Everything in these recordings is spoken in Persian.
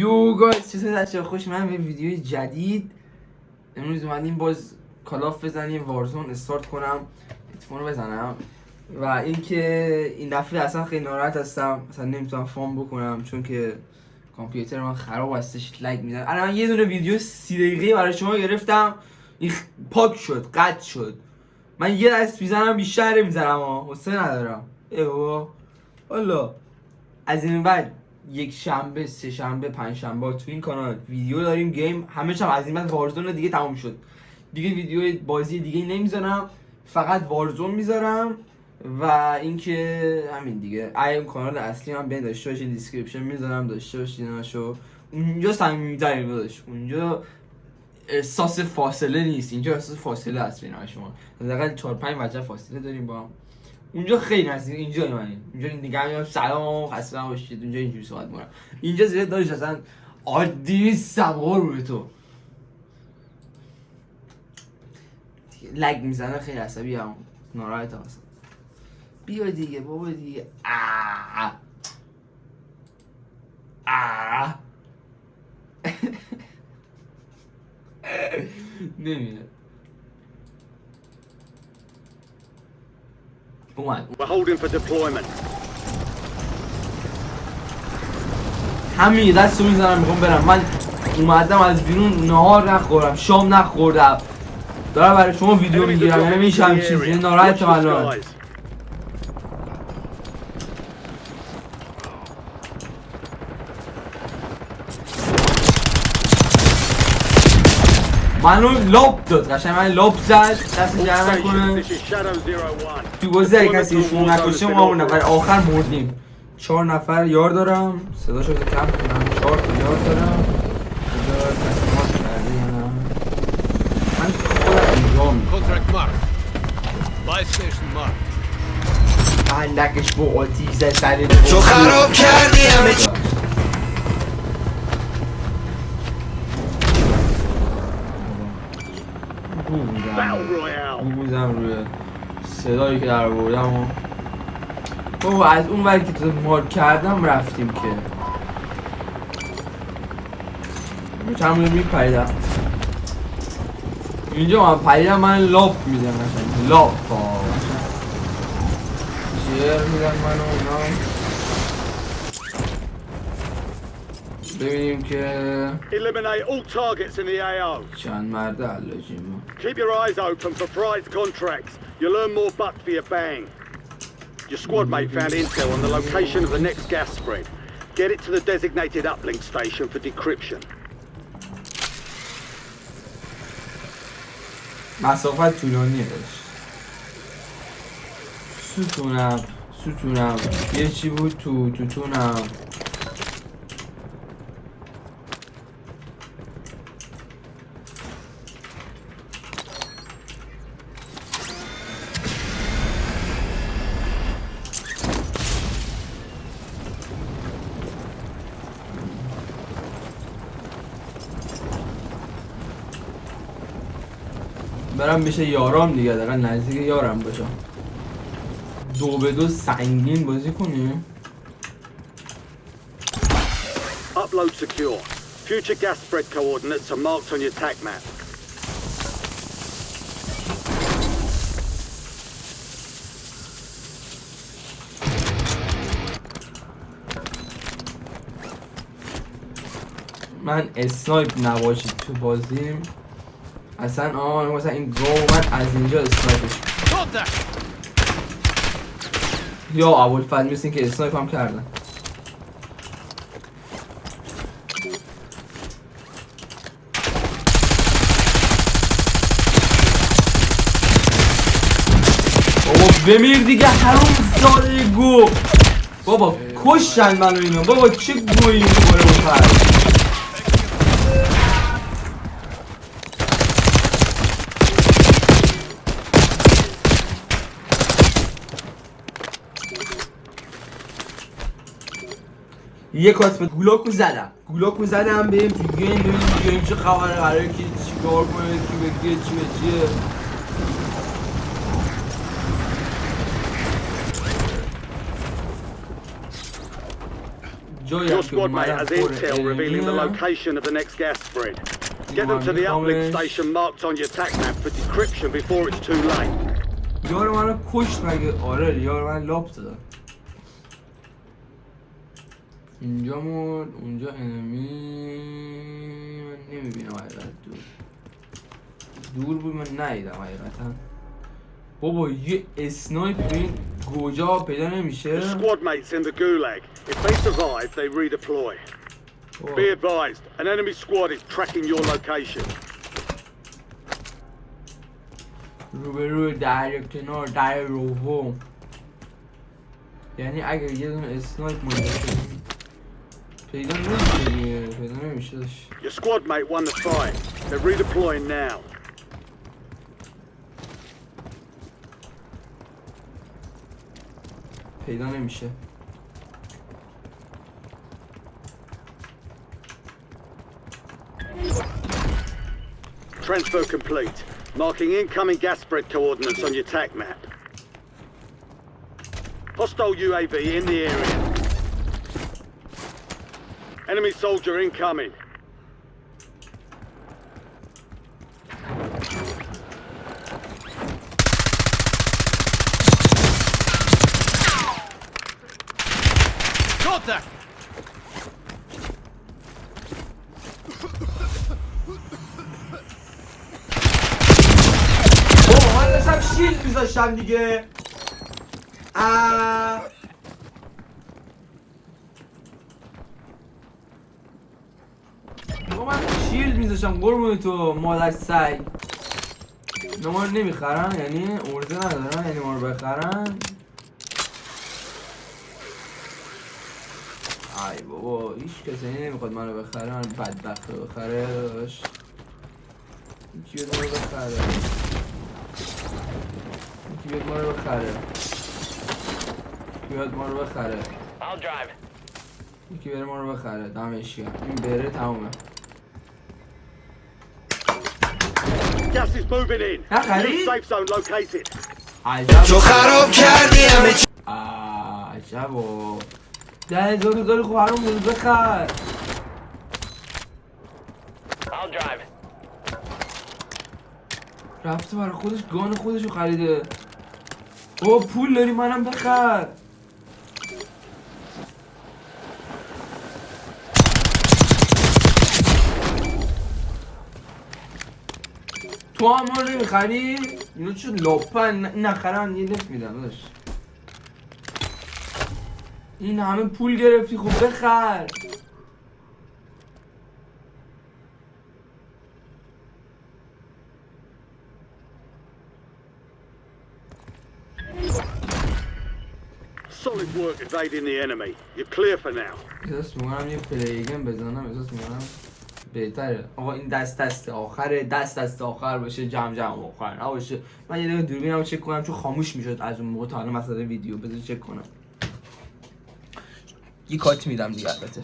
یو گایز چطور بچه‌ها خوش من به ویدیوی جدید. امروز اومدیم باز کالاف بزنیم وارزون استارت کنم اتفاقو بزنم و اینکه این دفعه اصلا خیلی ناراحت هستم، اصلا نمیتونم فام بکنم چون که کامپیوتر من خراب هستش، لگ میزنه. الان من یه دونه ویدیو 30 دقیقه‌ای برای شما گرفتم، این پاک شد، قطع شد. من یه دست میزنم بیشتر میزنم حوصله ندارم. ایوا والا از این بعد یک شنبه، سه شنبه، پنج شنبه تو این کانال ویدیو داریم گیم، همه شب از این بعد وارزون دیگه تموم شد. دیگه ویدیو بازی دیگه نمیذارم، فقط وارزون میذارم و اینکه همین دیگه. اون کانال اصلی من بین داشته باشین دیسکریپشن میذارم، داشته باشینشو. اونجا صمیمیت‌ترین داداش، اونجا احساس فاصله نیست، اینجا احساس فاصله هست بین شما. حداقل 4 5 وجه فاصله داریم با هم. اونجا خیلی نزدیک، اینجا منی اینجا نگاه میام سلام خسته نباشید، اونجا اینجوری صحبت میکنم. اینجا زیاد دارش اصلا عادی سوار روی تو لگ میزنه، خیلی عصبی هم ناراحتم اصلا. بیا دیگه بابا دیگه. نمیده اومد. We're holding for deployment. همین دستو میزنم میخوام برم. من اومدم از بیرون، نهار نخورم، شام نخوردم، دارم برای شما ویدیو میگیرم. یعنی میشم چیزی ناراحتم الان. منو لاب داد، قشنگ من لاب زد، دست جمع نکنه. تو بازی هر کسی ایشون نکشه ما اون نفر آخر مردیم. 4 نفر یار دارم، صداشو کم کنم. 4 تا یار دارم. بذار تصمیمات کرده یا نه من خودم انجام فندکش با آتیزه سر تو خراب کردی همه چی. بودم روی صدایی که در بردم و بابا از اون وقتی که تو مارک کردم رفتیم که چند مونه میپریدم اینجا. من پریدم، من لاب میدم مثلا لاب جر میدم من و اونا. ببینیم که Eliminate all targets in the AO. چند مرد علاجیم ما. Keep your eyes open for prize contracts. You'll earn more buck for your bang. Your squad mate found intel on the location of the next gas spread. Get it to the designated uplink station for decryption. مسافت طولانیه داشت. ستونم یه چی بود توتونم. برم بشه یارام دیگه، دقیقا نزدیک یارم باشم. 2-2 سنگین بازی کنیم. Upload secure. Future gas spread coordinates are marked on your TAC map. من اسنایپ نباشید تو بازیم اصلا. مثلا این گو من از اینجا اسنایپش یا ابوالفضل مثل این که اسنایپ هم کردن. بابا بمیر دیگه حروم زاده گو. بابا کشتن منو اینا. بابا چه گویی میخوره بخور. یه کات گولاکو زدم بریم تو گیم ببینیم چه خبره، قراره که چیکار کنه، کی بگه چی به چیه. جایی Your هم که squad mate اومدم has پر intel revealing the انمیه location of the next gas spread. Get them to the uplink station marked on your attack map for decryption before it's too late. یار منو کشت مگه؟ آره یار من لاپ داد. اینجا مون اونجا انمی من نمیبینم حقیقت دور بود من ندیدم حقیقتا. بابا یه اسنایپ تو این گوجا پیدا Your نمیشه. squad mates in the gulag. If they survive, they redeploy. Be advised, an enemy squad is tracking your location. روبروی در کنار در روم، یعنی اگر یه دونه اسنایپ مونده پیدا نمیشه دیگه، پیدا نمیشه داشت. Your squad mate won the fight. They're redeploying now. پیدا نمیشه. Transfer complete. Marking incoming gas spread coordinates on your attack map. Hostile UAV in the area. Enemy soldier incoming. Contact! اوه من داشتم شیلد میذاشتم دیگه. من شیلد میذاشتم قربون تو مادر سگ. ما رو نمیخرن یعنی ارزه ندارن یعنی ما رو بخرن. ای بابا هیچ کسی نمیخواد منو بخره، من بدبخت رو بخره داشت. یکی بیاد ما رو بخره، یکی بیاد ما رو بخره، یکی بیاد ما رو بخره، یکی بیاد ما رو بخره. دمش گرم. این بره تمومه. Gas is moving in. New safe zone located. عجب تو خراب کردی همه چی عجب و $10,000 خب هرون بود بخر. رفته برای خودش گان خودشو خریده. بابا پول داری منم بخر. تو هم ما رو نمیخری؟ اینو چون لاپن نخرن یه لفت میدم داشت. این همه پول گرفتی خب بخر. Solid work evading the enemy. You're clear for now. احساس میکنم یه پلیگن بزنم، احساس میکنم بهتره. آقا این دست آخره، دست آخر باشه، جمع آخر نباشه. من یه دقیقه دوربینمو چک کنم چون خاموش میشد از اون موقع تا الان مثلا ویدیو. بذار چک کنم. یه کات میدم دیگه البته.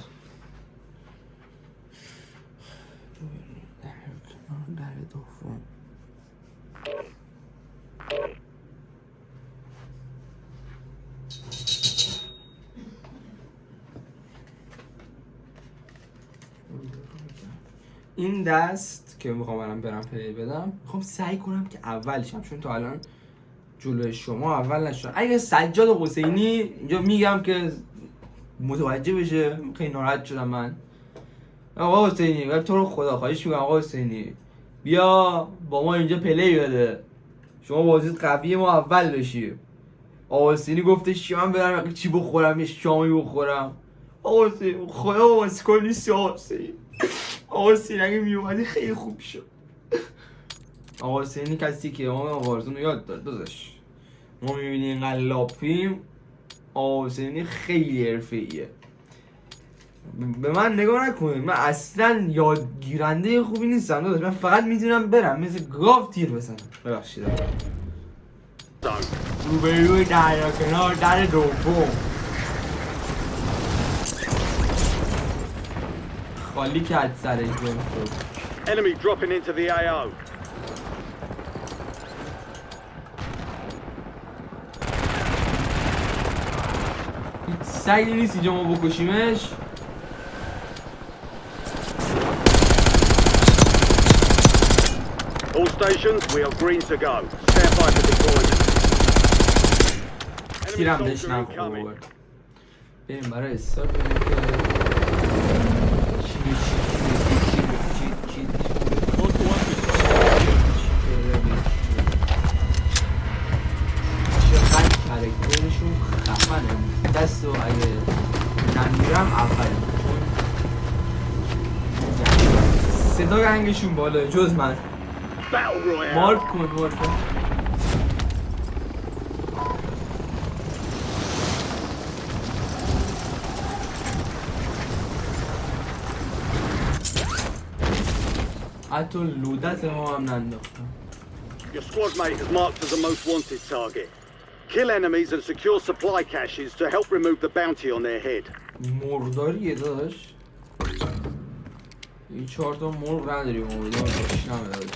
در دوم این دست که میخوام برم پلی بدم، میخوام سعی کنم که اول شم چون تا الان جلوی شما اول نشدم. اگه سجاد حسینی اینجا میگم که متوجه بشه، خیلی ناراحت شدم من. آقا حسینی ولی تو رو خدا خواهش میکنم آقا حسینی بیا با ما اینجا پلی بده. شما بازیت قویه ما اول بشیم. آقا حسینی گفتش که من برم چی بخورم، یه شامی بخورم. آقا حسینی خدا واسه کن نیستی آقا حسینی. آقا حسینی اگه میومدی خیلی خوب شد. آقا حسینی کسی که ما وارزون رو یاد داد داداش. ما میبینی اینقدر لاپیم. آقا حسینی خیلی حرفه‌ایه. به من نگاه نکنید، من اصلا یادگیرنده خوبی نیستم داداش. من فقط میتونم برم مثل گاو تیر بزنم. ببخشید روبروی در کنار در دوم خالی کرد سر این جون. Enemy dropping into the AO. هیچ سعی نیست اینجا ما بکشیمش. All stations, we are green to go. Stand by for deployment. تیرم Enemy بهش soldier incoming. نخورد. بریم برای استارت ببینیم که چی چقدر کرکترشون خفنه. دست و اگه نمیرم اولم صدا گنگشون بالاه جز من. Battle Royale. مارک کن مارک کن. حتی لودت ما هم ننداختم. Your squad mate is marked as the most wanted target. Kill enemies and secure supply caches to help remove the bounty on their head. مرغداریه داداش. این 4 تا مرغ نداریم امیدوارم باشنم داداش.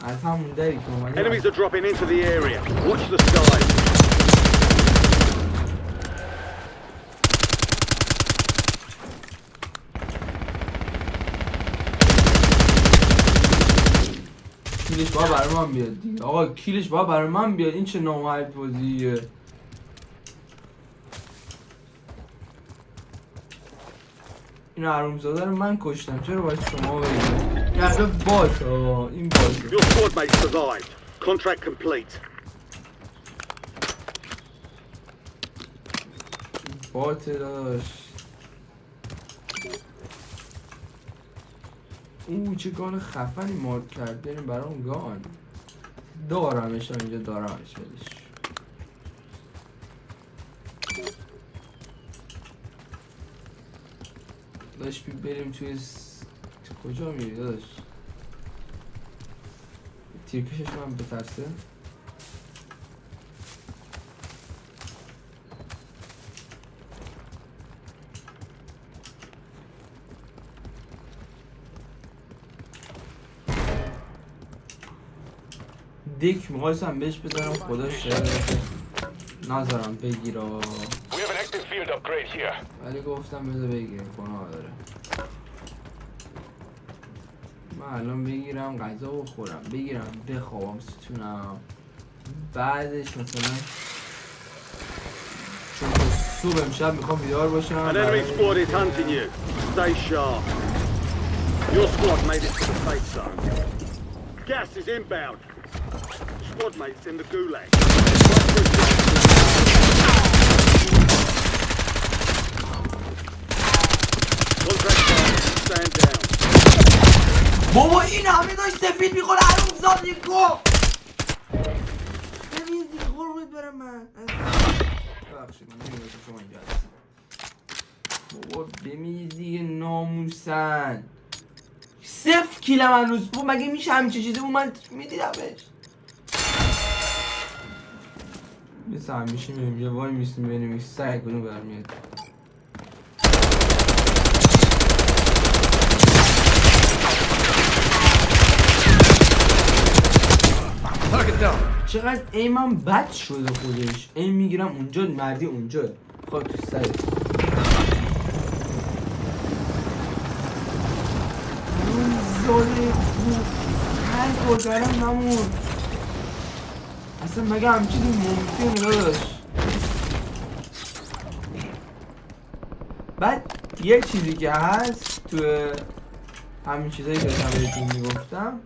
از همون دری که اومدیم Enemies are dropping into the area. Watch the skies. کیلش باید برای من بیاد دیگه. آقا کیلش باید برای من بیاد. این چه نامرد بازیه. این حرومزاده رو من کشتم. چرا باید شما بگید؟ این اصلا بات ها. این باته. Your squad mate survived. Contract complete. باته داداش. اوه چه گان خفنی مارک کرد. بریم برای اون گان. دارمش اینجا دارمش بدش. داشت بریم توی تو کجا میری داداش؟ تیرکشش من بترسه. دیک میخواستم بهش بزنم خدا شاید نذارم بگیرا ولی گفتم بذار بگیرم گناه داره. من الان بگیرم غذا بخورم بگیرم بخوابم ستونم بعدش مثلا چون صبح امشب میخوام بیدار باشم. An enemy squad is hunting you. Stay sharp. Your squad made it to the safe zone. Gas is inbound. Squad mates in the gulag. Contract signed. Stand down. بابا این همه داشت سفید میخوره حروم زادی کو ببین دیگه قربونت برم من ببخشید من نمیدونم شما اینجا هستم. بابا ببین دیگه ناموسن 0 کیلم هنوز بود. مگه میشه همچه چیزی بود من میدیدمش مثل همیشه میریم یه وای میستیم ببینیم سعی کنیم برمیاد. چقدر ایمم بد شده خودش. این میگیرم اونجا مردی اونجا خواهد تو سر اون زاده خوب هر بازرم نمون اصلا مگه همچیزی ممکنه داشت. بعد یه چیزی که هست تو همین چیزایی که داشتم بهتون میگفتم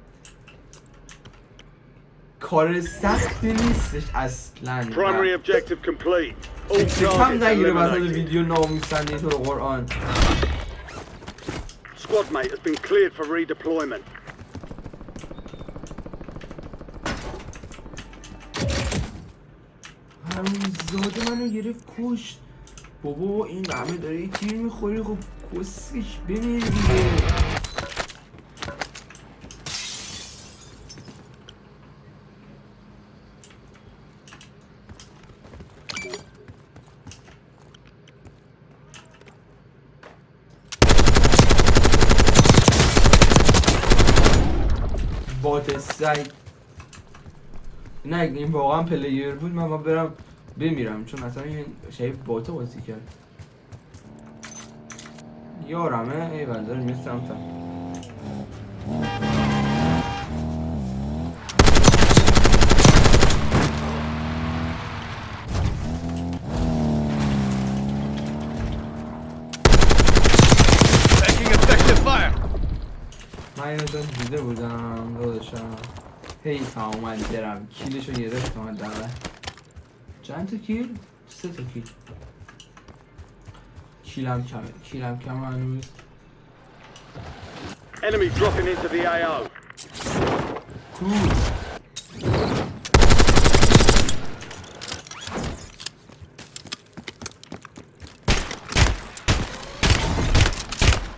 کار سختی نیستش اصلا. Primary objective complete. All کم targets نگیره وسط eliminated. ویدیو ناموسنده تو رو قرآن. Squad mate has been cleared for redeployment. حرومزاده منو گرفت کشت. بابا این همه داره یه تیر میخوری خب کسکش بمیر دیگه. بات بات سگ. نه این واقعا پلیر بود من با برم بمیرم چون اصلا این شبیه باته بازی کرد. یارمه ایول داره میره سمتم. Taking effective fire. من اینو دیده بودم داداشم هی تا اومد درم کیلشو گرفت اومد داره. چند تا کیل؟ 3 تا کیل. کیلم کمه هنوز. Enemy dropping into the AO. Cool.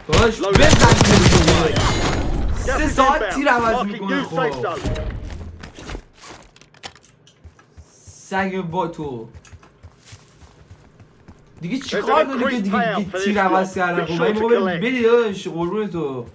باش Load بزن Gas 3 is ساعت inbound. تیر عوض Marking میکنه new safe خب zone. سگ با تو دیگه چی کار داری که دیگه تیر عوض کردن خب این موقع بری داداش قربون تو.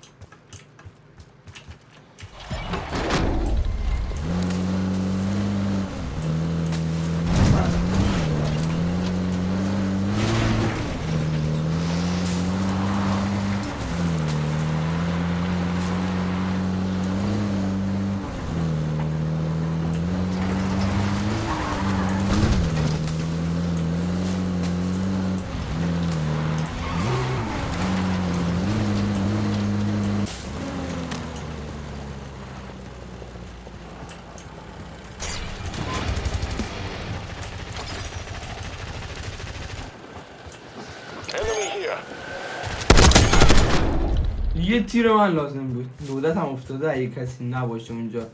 یه تیر من لازم بود. لودت هم افتاده اگه کسی نباشه اونجا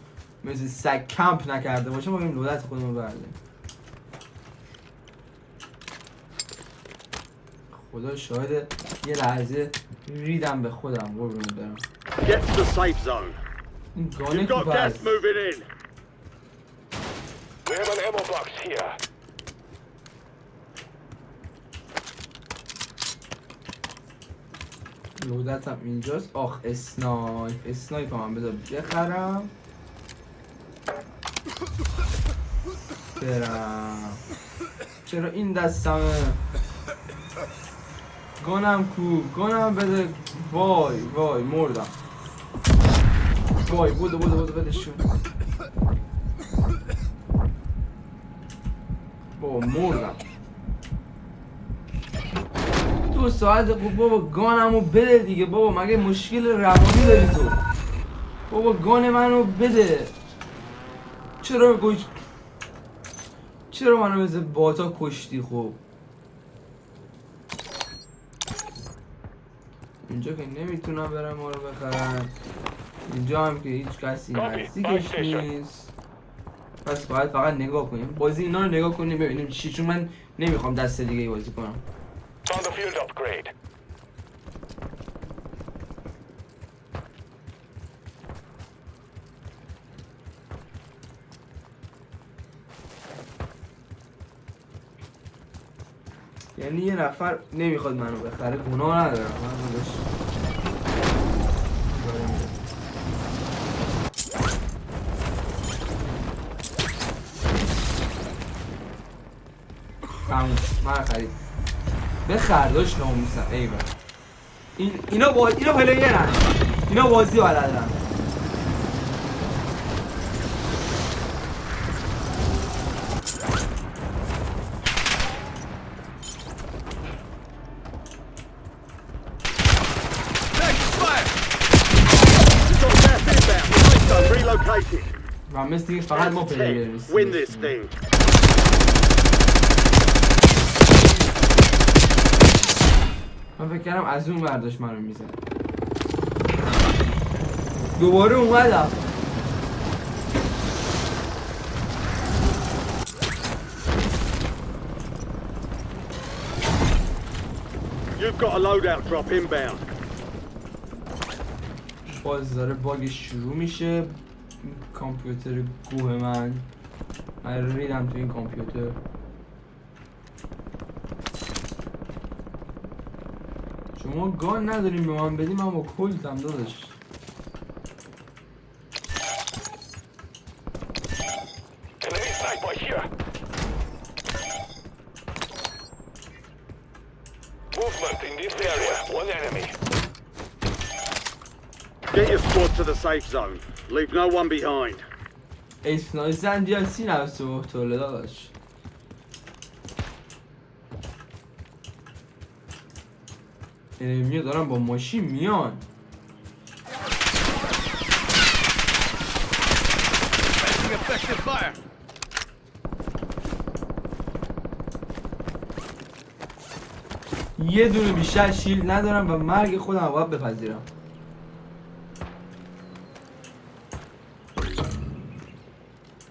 مثل سگ کمپ نکرده باشه ما بریم لودت خودمون بردیم. خدا شاید یه لحظه ریدم به خودم قربون برم. Get to the safe zone. این گانه You've got تو gas پس moving in. We have an ammo box here. لودت هم اینجاست. آخ اسنایپ هم بذار بخرم برم. چرا این دستمه گانم کو گانم بده. وای مردم. وای بودو بده شون. بابا مردم 2 ساعت. بابا گانمو بده دیگه بابا مگه مشکل روانی داری تو؟ بابا گان منو بده. چرا منو مثل باتا کشتی خب؟ اینجا که نمیتونم برم ما رو بخرم. اینجا هم که هیچ کسی نزدیکش نیست. پس باید فقط نگاه کنیم بازی اینا رو نگاه کنیم ببینیم چی چون من نمیخوام دست دیگه بازی کنم. Found a field upgrade. یعنی یه نفر نمیخواد منو بخره گناه ندارم من بودش. تموم من خرید بخرداش ناموسم ایوه. اینا پلیرن. اینا بازی بلدن. You've got gas inbound. Safe zone relocated. و مثل دیگه فقط ما پلیر 10. نیستیم. Win this thing. من فکر کردم از اون برداشت منو میزن. دوباره اومدم. You've got a loadout drop inbound. باز داره باگ شروع میشه. کامپیوتر گوه من ریدم تو این کامپیوتر. شما گان نداریم به من بدیم من با کلتم داداش. Get your squad to the safe zone. Leave no one behind. اسنایزن DLC نفسه و تولده داشت. انمیو دارن با ماشین میان. Effective fire. یه دونه بیشتر شیلد ندارم و مرگ خودم باید بپذیرم.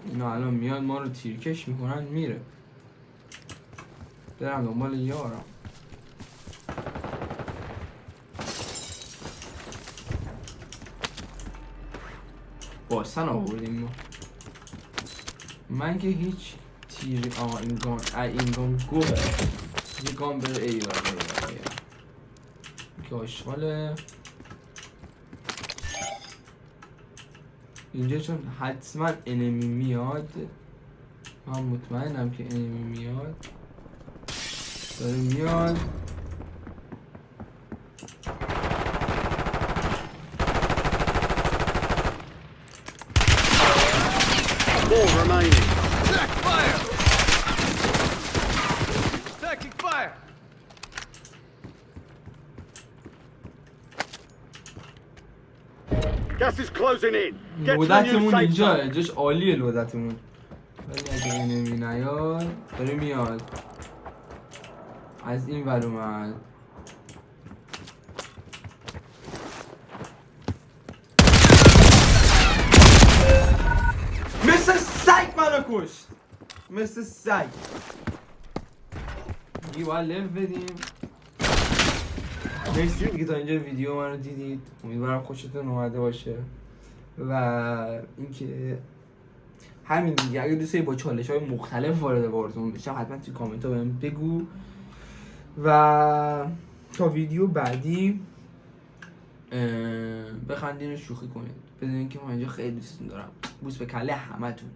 اینا الان میاد ما رو تیرکش میکنن میره. برم دنبال یارم. باسن آوردیم ما. من که هیچ تیری این گان گفت یه گان بره ایوه که آشغاله. اینجا چون حتما انمی میاد، من مطمئنم که انمی میاد. داره میاد. More remaining. Attack fire. Attacking fire. Gas is closing in. Get to the new لودتمون safe اینجا zone. جاش عالیه لودتمون. ولی اگه انمی نیاد داره میاد. از این ور اومد. مثل سگ منو کشت. مثل سگ. دیگه باید لف بدیم. مرسی که تا اینجا ویدیو من رو دیدید. امیدوارم خوشتون اومده باشه. و اینکه همین دیگه اگه دوست دارید با چالش های مختلف وارد وارزون بشم حتما توی کامنت ها بهم بگو. و تا ویدیو بعدی بخندین و شوخی کنید. بدونین که من اینجا خیلی دوستتون دارم. بوس به کله همتون.